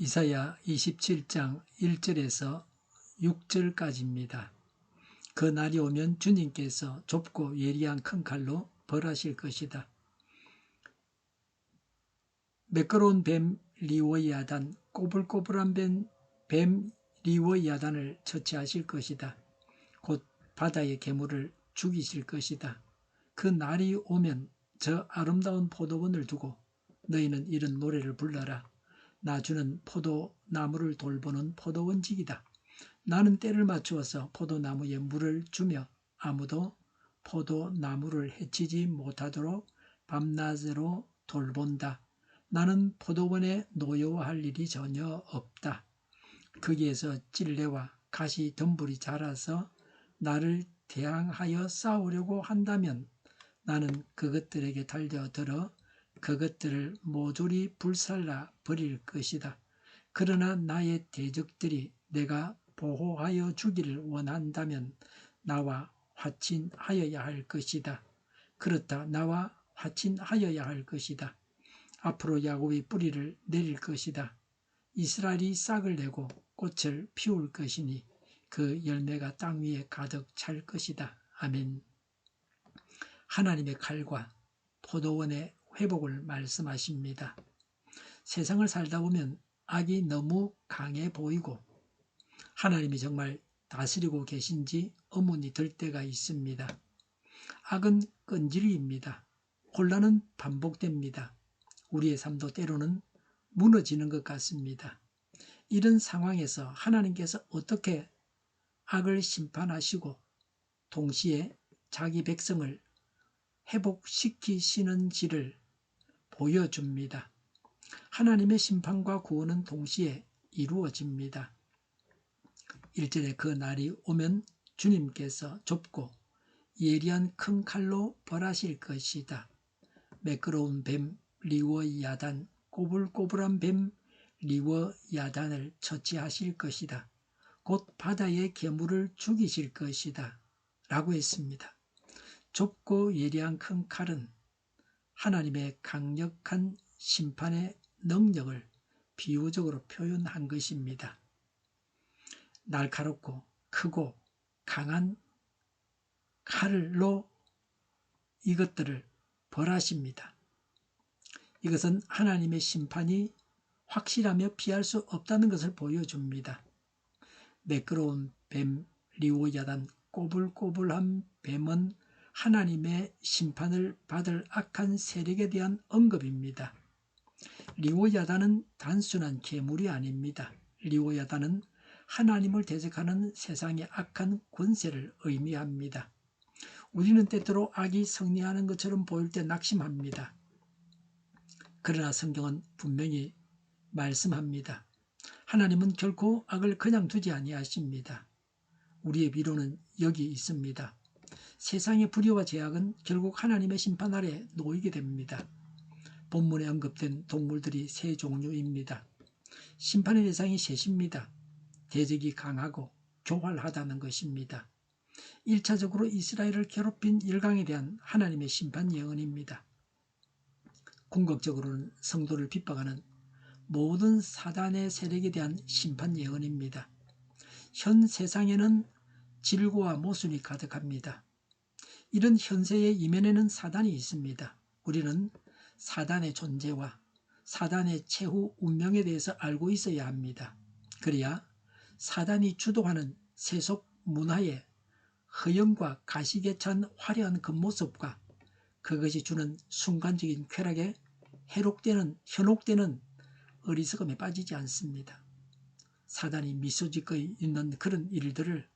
이사야 27장 1절에서 6절까지입니다. 그 날이 오면 주님께서 좁고 예리한 큰 칼로 벌하실 것이다. 매끄러운 뱀 리워야단, 꼬불꼬불한 뱀 리워야단을 처치하실 것이다. 곧 바다의 괴물을 죽이실 것이다. 그 날이 오면 저 아름다운 포도원을 두고 너희는 이런 노래를 불러라. 나 주는 포도나무를 돌보는 포도원직이다. 나는 때를 맞추어서 포도나무에 물을 주며 아무도 포도나무를 해치지 못하도록 밤낮으로 돌본다. 나는 포도원에 노여워할 일이 전혀 없다. 거기에서 찔레와 가시 덤불이 자라서 나를 대항하여 싸우려고 한다면 나는 그것들에게 달려들어 그것들을 모조리 불살라 버릴 것이다. 그러나 나의 대적들이 내가 보호하여 주기를 원한다면 나와 화친하여야 할 것이다. 그렇다, 나와 화친하여야 할 것이다. 앞으로 야곱이 뿌리를 내릴 것이다. 이스라엘이 싹을 내고 꽃을 피울 것이니 그 열매가 땅 위에 가득 찰 것이다. 아멘. 하나님의 칼과 포도원의 회복을 말씀하십니다. 세상을 살다 보면 악이 너무 강해 보이고 하나님이 정말 다스리고 계신지 의문이 들 때가 있습니다. 악은 끈질깁니다. 혼란은 반복됩니다. 우리의 삶도 때로는 무너지는 것 같습니다. 이런 상황에서 하나님께서 어떻게 악을 심판하시고 동시에 자기 백성을 회복시키시는지를 보여줍니다. 하나님의 심판과 구원은 동시에 이루어집니다. 1절에 그 날이 오면 주님께서 좁고 예리한 큰 칼로 벌하실 것이다. 매끄러운 뱀 리워야단, 꼬불꼬불한 뱀 리워야단을 처치하실 것이다. 곧 바다의 괴물을 죽이실 것이다. 라고 했습니다. 좁고 예리한 큰 칼은 하나님의 강력한 심판의 능력을 비유적으로 표현한 것입니다. 날카롭고 크고 강한 칼로 이것들을 벌하십니다. 이것은 하나님의 심판이 확실하며 피할 수 없다는 것을 보여줍니다. 매끄러운 뱀 리오야단, 꼬불꼬불한 뱀은 하나님의 심판을 받을 악한 세력에 대한 언급입니다. 리오야단은 단순한 괴물이 아닙니다. 리오야단은 하나님을 대적하는 세상의 악한 권세를 의미합니다. 우리는 때때로 악이 승리하는 것처럼 보일 때 낙심합니다. 그러나 성경은 분명히 말씀합니다. 하나님은 결코 악을 그냥 두지 아니하십니다. 우리의 미로는 여기 있습니다. 세상의 불의와 죄악은 결국 하나님의 심판 아래 놓이게 됩니다. 본문에 언급된 동물들이 세 종류입니다. 심판의 대상이 셋입니다. 대적이 강하고 교활하다는 것입니다. 1차적으로 이스라엘을 괴롭힌 일강에 대한 하나님의 심판 예언입니다. 궁극적으로는 성도를 핍박하는 모든 사단의 세력에 대한 심판 예언입니다. 현 세상에는 질고와 모순이 가득합니다. 이런 현세의 이면에는 사단이 있습니다. 우리는 사단의 존재와 사단의 최후 운명에 대해서 알고 있어야 합니다. 그래야 사단이 주도하는 세속 문화의 허영과 가식에 찬 화려한 겉모습과 그것이 주는 순간적인 쾌락에 현혹되는 어리석음에 빠지지 않습니다. 사단이 미소 짓고 있는 그런 일들을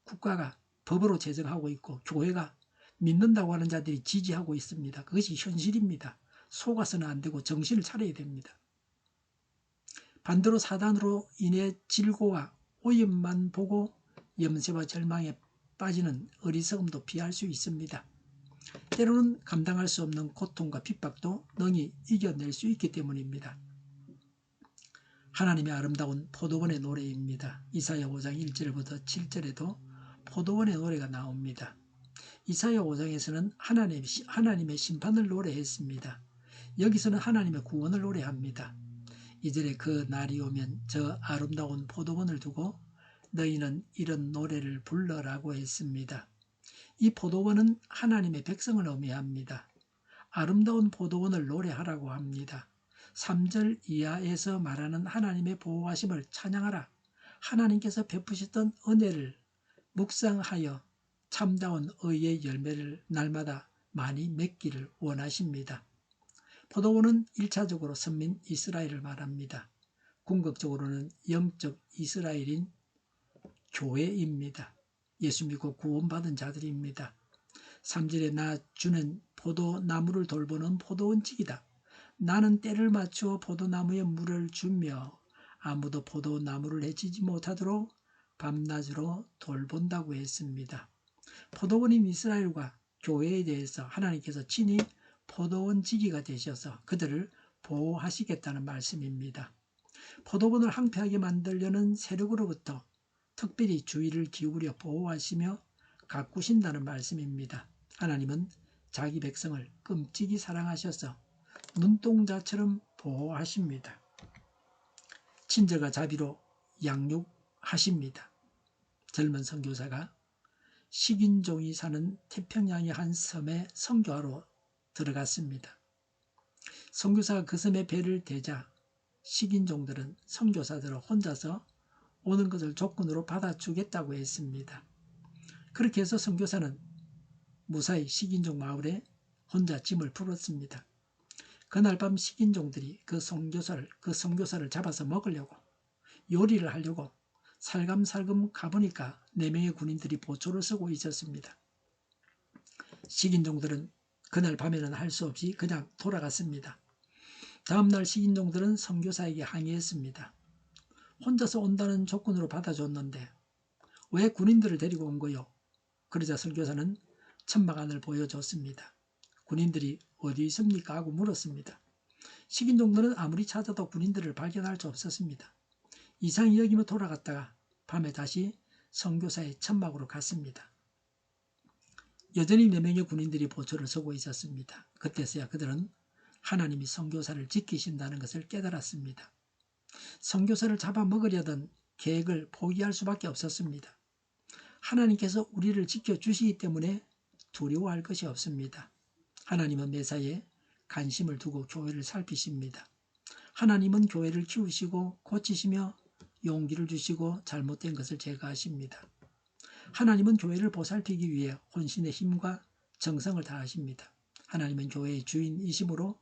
국가가 법으로 제정하고 있고 교회가 믿는다고 하는 자들이 지지하고 있습니다. 그것이 현실입니다. 속아서는 안 되고 정신을 차려야 됩니다. 반대로 사단으로 인해 질고와 오염만 보고 염세와 절망에 빠지는 어리석음도 피할 수 있습니다. 때로는 감당할 수 없는 고통과 핍박도 능히 이겨낼 수 있기 때문입니다. 하나님의 아름다운 포도원의 노래입니다. 이사야 5장 1절부터 7절에도 포도원의 노래가 나옵니다. 이사야 5장에서는 하나님의 심판을 노래했습니다. 여기서는 하나님의 구원을 노래합니다. 2절에 그 날이 오면 저 아름다운 포도원을 두고 너희는 이런 노래를 불러라고 했습니다. 이 포도원은 하나님의 백성을 의미합니다. 아름다운 포도원을 노래하라고 합니다. 3절 이하에서 말하는 하나님의 보호하심을 찬양하라. 하나님께서 베푸셨던 은혜를 묵상하여 참다운 의의 열매를 날마다 많이 맺기를 원하십니다. 포도원은 1차적으로 선민 이스라엘을 말합니다. 궁극적으로는 영적 이스라엘인 교회입니다. 예수 믿고 구원받은 자들입니다. 3절에 나 주는 포도나무를 돌보는 포도원직이다. 나는 때를 맞추어 포도나무에 물을 주며 아무도 포도나무를 해치지 못하도록 밤낮으로 돌본다고 했습니다. 포도원인 이스라엘과 교회에 대해서 하나님께서 친히 포도원지기가 되셔서 그들을 보호하시겠다는 말씀입니다. 포도원을 황폐하게 만들려는 세력으로부터 특별히 주의를 기울여 보호하시며 가꾸신다는 말씀입니다. 하나님은 자기 백성을 끔찍이 사랑하셔서 눈동자처럼 보호하십니다. 친절과 자비로 양육하십니다. 젊은 선교사가 식인종이 사는 태평양의 한 섬에 선교하러 들어갔습니다. 선교사가 그 섬에 배를 대자 식인종들은 선교사들을 혼자서 오는 것을 조건으로 받아주겠다고 했습니다. 그렇게 해서 선교사는 무사히 식인종 마을에 혼자 짐을 풀었습니다. 그날 밤 식인종들이 그 선교사를 잡아서 먹으려고 요리를 하려고 살금살금 가보니까 4명의 군인들이 보초를 서고 있었습니다. 식인종들은 그날 밤에는 할 수 없이 그냥 돌아갔습니다. 다음날 식인종들은 선교사에게 항의했습니다. 혼자서 온다는 조건으로 받아줬는데 왜 군인들을 데리고 온 거요? 그러자 선교사는 천막안을 보여줬습니다. 군인들이 어디 있습니까? 하고 물었습니다. 식인종들은 아무리 찾아도 군인들을 발견할 수 없었습니다. 이상히 여기며 돌아갔다가 밤에 다시 선교사의 천막으로 갔습니다. 여전히 4명의 군인들이 보초를 서고 있었습니다. 그때서야 그들은 하나님이 선교사를 지키신다는 것을 깨달았습니다. 선교사를 잡아먹으려던 계획을 포기할 수밖에 없었습니다. 하나님께서 우리를 지켜주시기 때문에 두려워할 것이 없습니다. 하나님은 매사에 관심을 두고 교회를 살피십니다. 하나님은 교회를 키우시고 고치시며 용기를 주시고 잘못된 것을 제거하십니다. 하나님은 교회를 보살피기 위해 혼신의 힘과 정성을 다하십니다. 하나님은 교회의 주인이심으로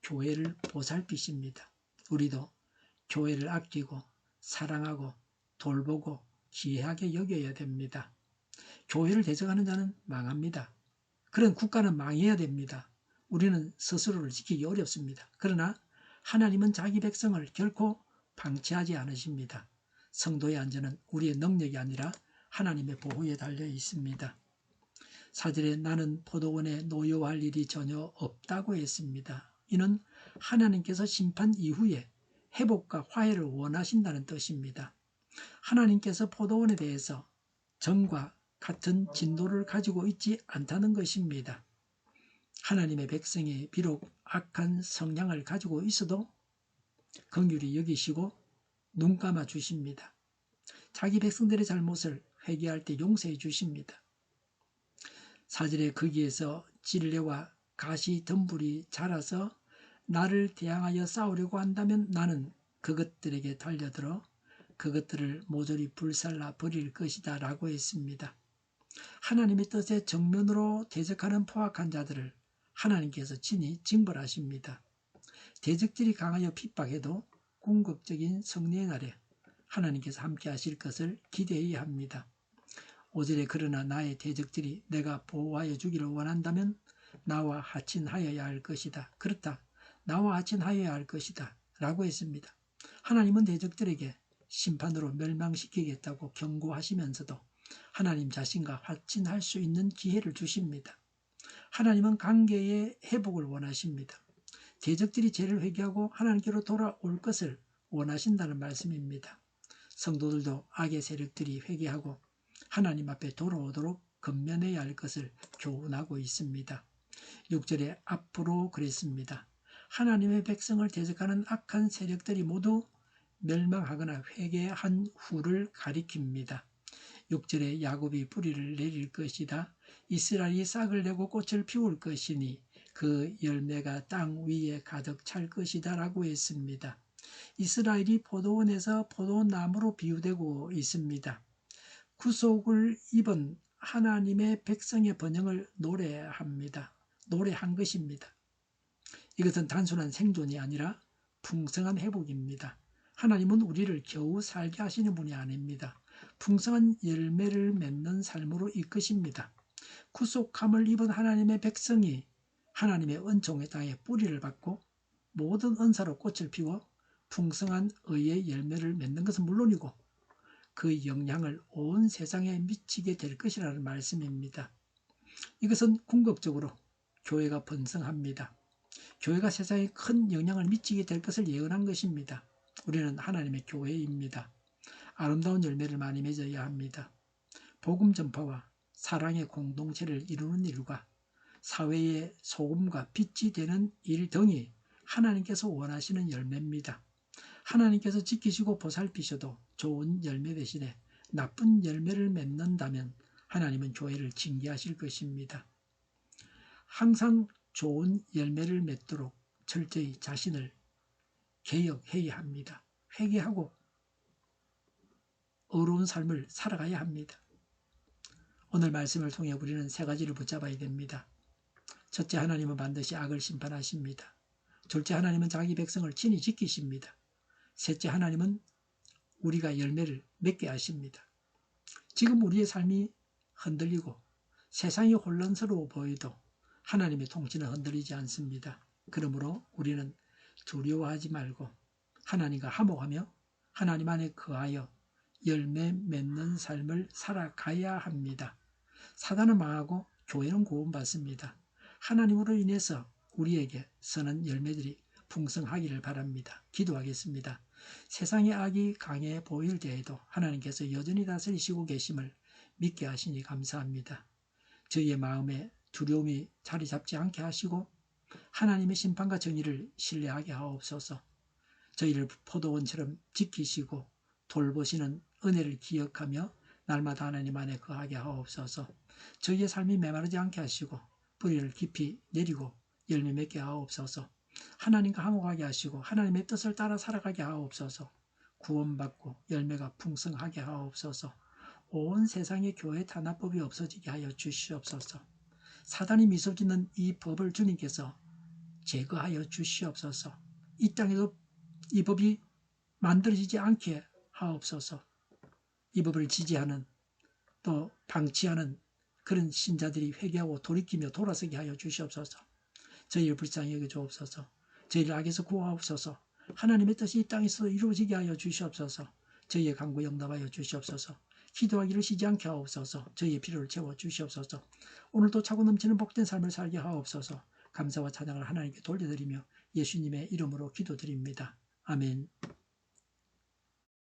교회를 보살피십니다. 우리도 교회를 아끼고 사랑하고 돌보고 귀하게 여겨야 됩니다. 교회를 대적하는 자는 망합니다. 그런 국가는 망해야 됩니다. 우리는 스스로를 지키기 어렵습니다. 그러나 하나님은 자기 백성을 결코 방치하지 않으십니다. 성도의 안전은 우리의 능력이 아니라 하나님의 보호에 달려 있습니다. 4절에 나는 포도원에 노여워할 일이 전혀 없다고 했습니다. 이는 하나님께서 심판 이후에 회복과 화해를 원하신다는 뜻입니다. 하나님께서 포도원에 대해서 전과 같은 진도를 가지고 있지 않다는 것입니다. 하나님의 백성이 비록 악한 성향을 가지고 있어도 긍휼히 여기시고 눈 감아 주십니다. 자기 백성들의 잘못을 회개할 때 용서해 주십니다. 4절에 거기에서 진레와 가시 덤불이 자라서 나를 대항하여 싸우려고 한다면 나는 그것들에게 달려들어 그것들을 모조리 불살라 버릴 것이다 라고 했습니다. 하나님의 뜻에 정면으로 대적하는 포악한 자들을 하나님께서 친히 징벌하십니다. 대적들이 강하여 핍박해도 궁극적인 승리의 날에 하나님께서 함께 하실 것을 기대해야 합니다. 5절에 그러나 나의 대적들이 내가 보호하여 주기를 원한다면 나와 하친하여야 할 것이다. 그렇다. 나와 하친하여야 할 것이다. 라고 했습니다. 하나님은 대적들에게 심판으로 멸망시키겠다고 경고하시면서도 하나님 자신과 화친할 수 있는 기회를 주십니다. 하나님은 관계의 회복을 원하십니다. 대적들이 죄를 회개하고 하나님께로 돌아올 것을 원하신다는 말씀입니다. 성도들도 악의 세력들이 회개하고 하나님 앞에 돌아오도록 근면해야 할 것을 교훈하고 있습니다. 6절에 앞으로 그랬습니다. 하나님의 백성을 대적하는 악한 세력들이 모두 멸망하거나 회개한 후를 가리킵니다. 6절에 야곱이 뿌리를 내릴 것이다. 이스라엘이 싹을 내고 꽃을 피울 것이니 그 열매가 땅 위에 가득 찰 것이다 라고 했습니다. 이스라엘이 포도원에서 포도나무로 비유되고 있습니다. 구속을 입은 하나님의 백성의 번영을 노래한 것입니다. 이것은 단순한 생존이 아니라 풍성한 회복입니다. 하나님은 우리를 겨우 살게 하시는 분이 아닙니다. 풍성한 열매를 맺는 삶으로 이끄십니다. 구속함을 입은 하나님의 백성이 하나님의 은총의 땅에 뿌리를 받고 모든 은사로 꽃을 피워 풍성한 의의 열매를 맺는 것은 물론이고 그 영향을 온 세상에 미치게 될 것이라는 말씀입니다. 이것은 궁극적으로 교회가 번성합니다. 교회가 세상에 큰 영향을 미치게 될 것을 예언한 것입니다. 우리는 하나님의 교회입니다. 아름다운 열매를 많이 맺어야 합니다. 복음 전파와 사랑의 공동체를 이루는 일과 사회의 소금과 빛이 되는 일 등이 하나님께서 원하시는 열매입니다. 하나님께서 지키시고 보살피셔도 좋은 열매 대신에 나쁜 열매를 맺는다면 하나님은 교회를 징계하실 것입니다. 항상 좋은 열매를 맺도록 철저히 자신을 개혁해야 합니다. 회개하고 의로운 삶을 살아가야 합니다. 오늘 말씀을 통해 우리는 세 가지를 붙잡아야 됩니다. 첫째, 하나님은 반드시 악을 심판하십니다. 둘째, 하나님은 자기 백성을 친히 지키십니다. 셋째, 하나님은 우리가 열매를 맺게 하십니다. 지금 우리의 삶이 흔들리고 세상이 혼란스러워 보여도 하나님의 통치는 흔들리지 않습니다. 그러므로 우리는 두려워하지 말고 하나님과 화목하며 하나님 안에 거하여 열매 맺는 삶을 살아가야 합니다. 사단은 망하고 교회는 구원받습니다. 하나님으로 인해서 우리에게 선한 열매들이 풍성하기를 바랍니다. 기도하겠습니다. 세상의 악이 강해 보일 때에도 하나님께서 여전히 다스리시고 계심을 믿게 하시니 감사합니다. 저희의 마음에 두려움이 자리 잡지 않게 하시고 하나님의 심판과 정의를 신뢰하게 하옵소서. 저희를 포도원처럼 지키시고 돌보시는 은혜를 기억하며 날마다 하나님 안에 거하게 하옵소서. 저희의 삶이 메마르지 않게 하시고 뿌리를 깊이 내리고 열매 맺게 하옵소서. 하나님과 화목하게 하시고 하나님의 뜻을 따라 살아가게 하옵소서. 구원받고 열매가 풍성하게 하옵소서. 온 세상의 교회 탄압법이 없어지게 하여 주시옵소서. 사단이 미소 짓는 이 법을 주님께서 제거하여 주시옵소서. 이 땅에도 이 법이 만들어지지 않게 하옵소서. 이 법을 지지하는 또 방치하는 그런 신자들이 회개하고 돌이키며 돌아서게 하여 주시옵소서. 저희를 불쌍히 여겨 주옵소서. 저희를 악에서 구하옵소서. 하나님의 뜻이 이 땅에서 이루어지게 하여 주시옵소서. 저희의 간구 응답하여 주시옵소서. 기도하기를 쉬지 않게 하옵소서. 저희의 필요를 채워 주시옵소서. 오늘도 차고 넘치는 복된 삶을 살게 하옵소서. 감사와 찬양을 하나님께 돌려드리며 예수님의 이름으로 기도드립니다. 아멘.